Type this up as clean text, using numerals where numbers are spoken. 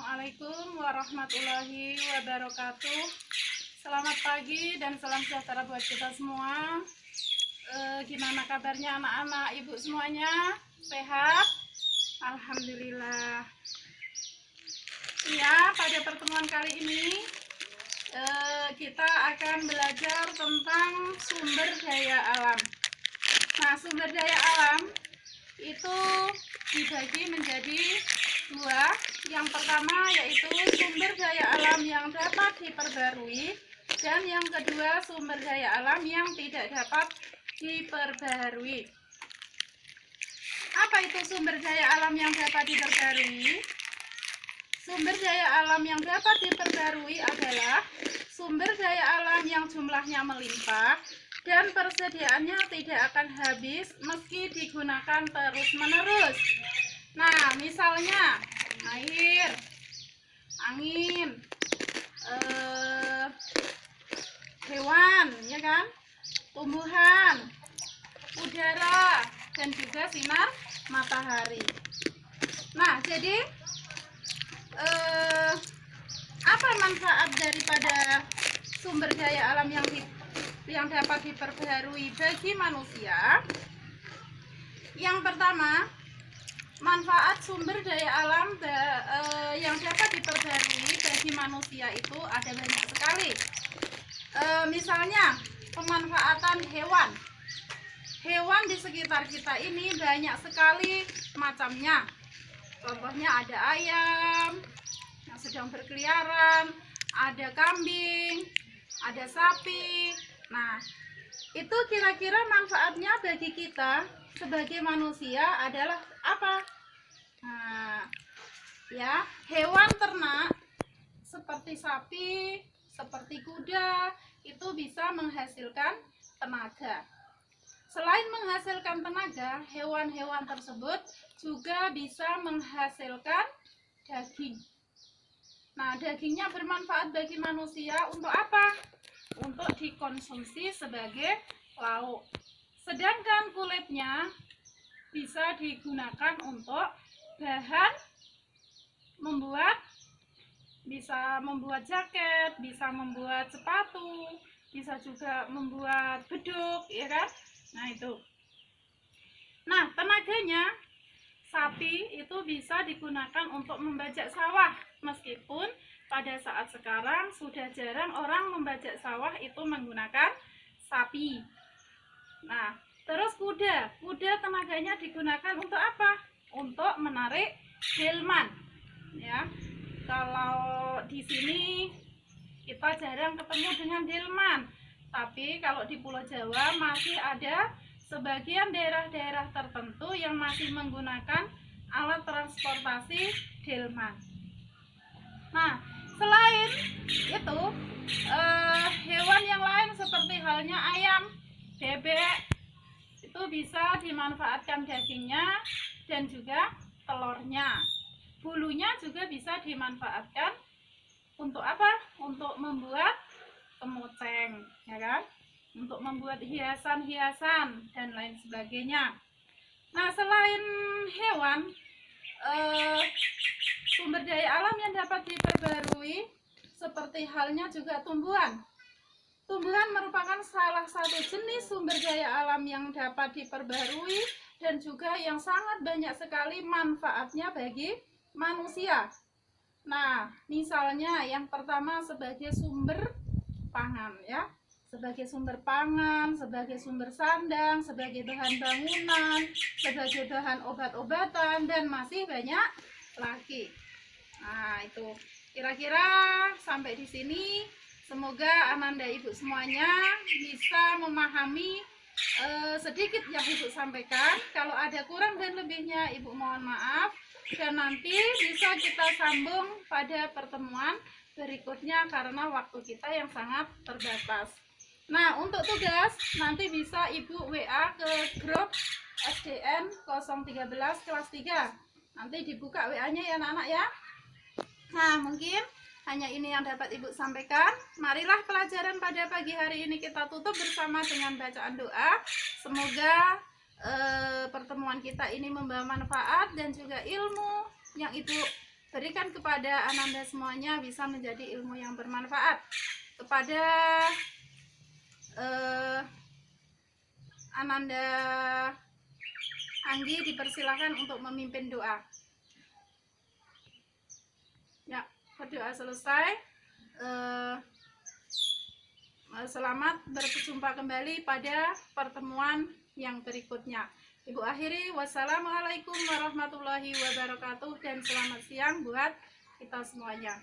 Assalamualaikum warahmatullahi wabarakatuh. Selamat pagi dan salam sejahtera buat kita semua. Gimana kabarnya anak-anak ibu semuanya? Sehat? Alhamdulillah. Ya, pada pertemuan kali ini kita akan belajar tentang sumber daya alam. Nah, sumber daya alam itu dibagi menjadi dua. Yang pertama yaitu sumber daya alam yang dapat diperbarui, dan yang kedua sumber daya alam yang tidak dapat diperbarui. Apa itu sumber daya alam yang dapat diperbarui? Sumber daya alam yang dapat diperbarui adalah sumber daya alam yang jumlahnya melimpah dan persediaannya tidak akan habis meski digunakan terus-menerus. Nah, misalnya air, angin, hewan, ya kan, tumbuhan, udara, dan juga sinar matahari. Nah, jadi apa manfaat daripada sumber daya alam yang dapat diperbarui bagi manusia? Yang pertama, manfaat sumber daya alam yang dapat diperbarui bagi manusia itu ada banyak sekali. Misalnya pemanfaatan hewan. Hewan di sekitar kita ini banyak sekali macamnya. Contohnya ada ayam yang sedang berkeliaran, ada kambing, ada sapi. Nah, itu kira-kira manfaatnya bagi kita sebagai manusia adalah apa? Nah, ya, hewan ternak seperti sapi, seperti kuda itu bisa menghasilkan tenaga. Selain menghasilkan tenaga, hewan-hewan tersebut juga bisa menghasilkan daging. Nah, dagingnya bermanfaat bagi manusia untuk apa? Untuk dikonsumsi sebagai lauk. Sedangkan kulitnya bisa digunakan untuk bahan bisa membuat jaket, bisa membuat sepatu, bisa juga membuat beduk, ya kan? Nah, itu. Nah, tenaganya sapi itu bisa digunakan untuk membajak sawah, meskipun pada saat sekarang sudah jarang orang membajak sawah itu menggunakan sapi. Nah, terus kuda tenaganya digunakan untuk apa? Untuk menarik delman. Ya, kalau di sini kita jarang ketemu dengan delman, tapi kalau di Pulau Jawa masih ada sebagian daerah-daerah tertentu yang masih menggunakan alat transportasi delman. Nah, selain itu hewan yang lain seperti halnya ayam, bebek itu bisa dimanfaatkan dagingnya dan juga telurnya. Bulunya juga bisa dimanfaatkan untuk apa? Untuk membuat kemoceng, ya kan? Untuk membuat hiasan-hiasan dan lain sebagainya. Nah, selain hewan, sumber daya alam yang dapat diperbarui seperti halnya juga tumbuhan. Tumbuhan merupakan salah satu jenis sumber daya alam yang dapat diperbarui dan juga yang sangat banyak sekali manfaatnya bagi manusia. Nah, misalnya yang pertama sebagai sumber pangan, ya, sebagai sumber pangan, sebagai sumber sandang, sebagai bahan bangunan, sebagai bahan obat-obatan, dan masih banyak lagi. Nah, itu kira-kira sampai di sini. Semoga Ananda ibu semuanya bisa memahami sedikit yang ibu sampaikan. Kalau ada kurang dan lebihnya ibu mohon maaf, dan nanti bisa kita sambung pada pertemuan berikutnya karena waktu kita yang sangat terbatas. Nah, untuk tugas nanti bisa ibu WA ke grup SDN 013 kelas 3. Nanti dibuka WA-nya ya anak-anak ya. Nah, mungkin hanya ini yang dapat ibu sampaikan. Marilah pelajaran pada pagi hari ini kita tutup bersama dengan bacaan doa. Semoga pertemuan kita ini membawa manfaat dan juga ilmu yang ibu berikan kepada Ananda semuanya bisa menjadi ilmu yang bermanfaat. Kepada Ananda Anggi dipersilahkan untuk memimpin doa. Ya, berdoa selesai. Selamat berjumpa kembali pada pertemuan yang berikutnya. Ibu akhiri, wassalamualaikum warahmatullahi wabarakatuh, dan selamat siang buat kita semuanya.